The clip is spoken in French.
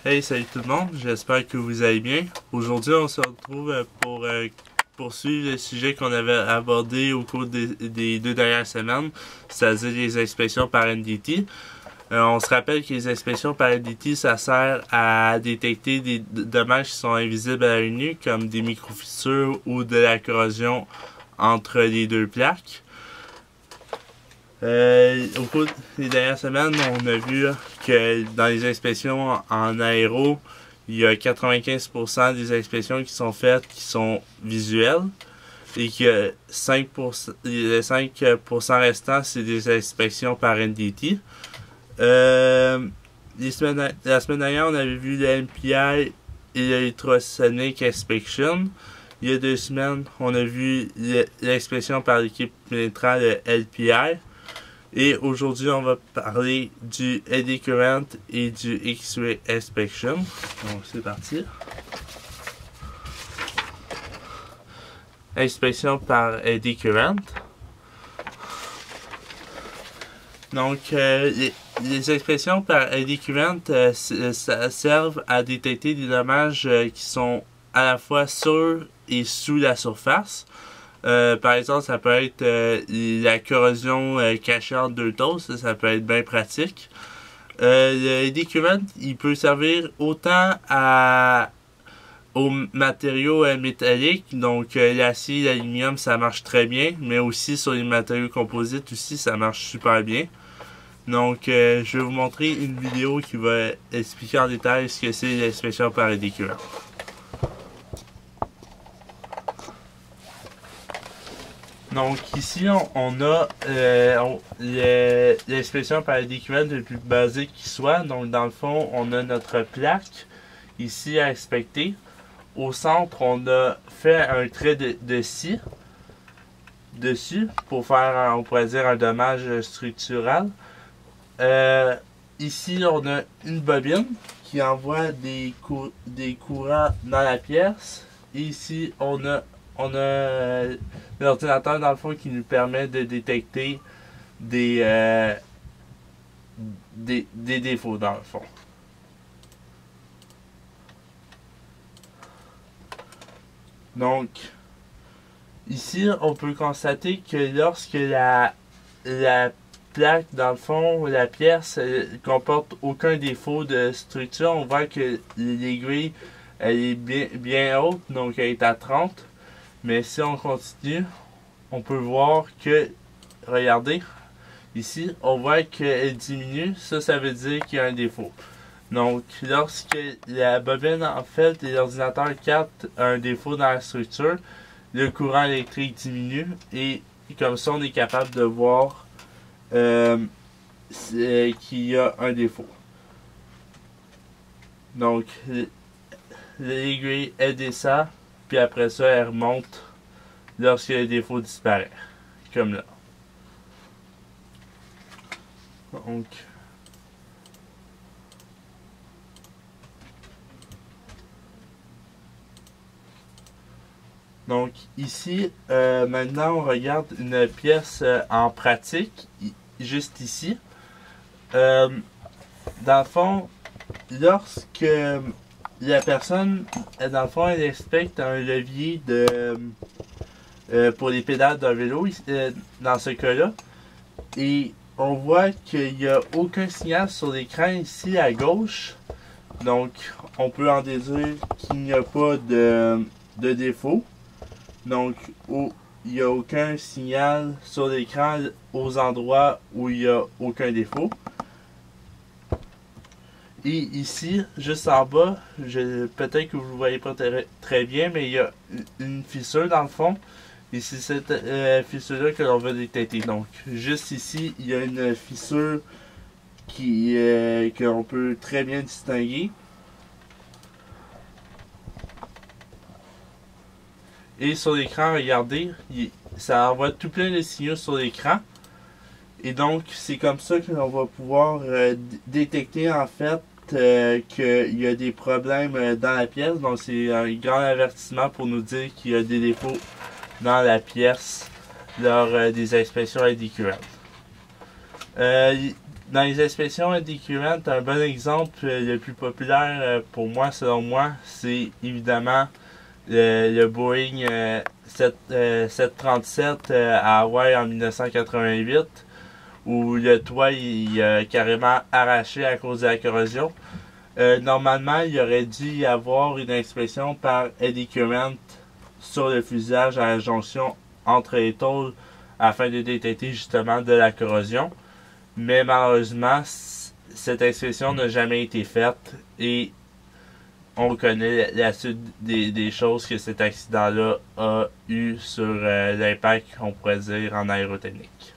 Hey, salut tout le monde, j'espère que vous allez bien. Aujourd'hui, on se retrouve pour poursuivre le sujet qu'on avait abordé au cours des 2 dernières semaines, c'est-à-dire les inspections par NDT. On se rappelle que les inspections par NDT, ça sert à détecter des dommages qui sont invisibles à l'œil nu, comme des microfissures ou de la corrosion entre les deux plaques. Au cours des dernières semaines, on a vu que dans les inspections en aéro, il y a 95% des inspections qui sont faites qui sont visuelles et que 5%, les 5% restants, c'est des inspections par NDT. La semaine dernière, on avait vu le MPI et l'ultrasonic inspection. Il y a 2 semaines, on a vu l'inspection par l'équipe pénétrale, le LPI. Et aujourd'hui, on va parler du eddy current et du X-ray inspection. Donc, c'est parti. Inspection par eddy current. Donc, les inspections par eddy current servent à détecter des dommages qui sont à la fois sur et sous la surface. Par exemple, ça peut être la corrosion cachée entre deux toasts, ça peut être bien pratique. Le eddy current, il peut servir autant aux matériaux métalliques, donc l'acier, l'aluminium, ça marche très bien, mais aussi sur les matériaux composites aussi, ça marche super bien. Donc, je vais vous montrer une vidéo qui va expliquer en détail ce que c'est l'inspection par eddy current. Donc ici, on a l'inspection par eddy current le plus basique qui soit. Donc dans le fond, on a notre plaque ici à inspecter. Au centre, on a fait un trait de scie dessus pour faire, on pourrait dire, un dommage structural. Ici, on a une bobine qui envoie des courants dans la pièce. Et ici, on a l'ordinateur dans le fond qui nous permet de détecter des défauts dans le fond. Donc, ici, on peut constater que lorsque la plaque, dans le fond, la pièce comporte aucun défaut de structure, on voit que l'aiguille elle est bien haute, donc elle est à 30. Mais si on continue, on peut voir que, regardez, ici, on voit qu'elle diminue. Ça veut dire qu'il y a un défaut. Donc, lorsque la bobine, en fait, et l'ordinateur captent un défaut dans la structure, le courant électrique diminue et comme ça, on est capable de voir qu'il y a un défaut. Donc, l'aiguille, elle descend. Puis après ça, elle remonte lorsque le défaut disparaît. Comme là. Donc ici, maintenant on regarde une pièce en pratique, juste ici. Dans le fond, lorsque la personne, dans le fond, elle inspecte un levier pour les pédales d'un vélo, dans ce cas-là. Et on voit qu'il n'y a aucun signal sur l'écran ici à gauche. Donc, on peut en déduire qu'il n'y a pas de défaut. Donc, il n'y a aucun signal sur l'écran aux endroits où il n'y a aucun défaut. Et ici, juste en bas, peut-être que vous ne le voyez pas très bien, mais il y a une fissure dans le fond. Et c'est cette fissure-là que l'on va détecter. Donc, juste ici, il y a une fissure que l'on peut très bien distinguer. Et sur l'écran, regardez, ça envoie tout plein de signaux sur l'écran. Et donc, c'est comme ça que l'on va pouvoir détecter en fait qu'il y a des problèmes dans la pièce. Donc, c'est un grand avertissement pour nous dire qu'il y a des défauts dans la pièce lors des inspections eddy current. Dans les inspections Eddy Current, un bon exemple, le plus populaire pour moi, selon moi, c'est évidemment le Boeing 737 à Hawaï en 1988, où le toit il a carrément arraché à cause de la corrosion. Normalement, il aurait dû y avoir une inspection par Eddy Current sur le fuselage à la jonction entre les tôles afin de détecter justement de la corrosion. Mais malheureusement, cette inspection n'a jamais été faite et on connaît la suite des choses que cet accident-là a eu sur l'impact, on pourrait dire, en aérotechnique.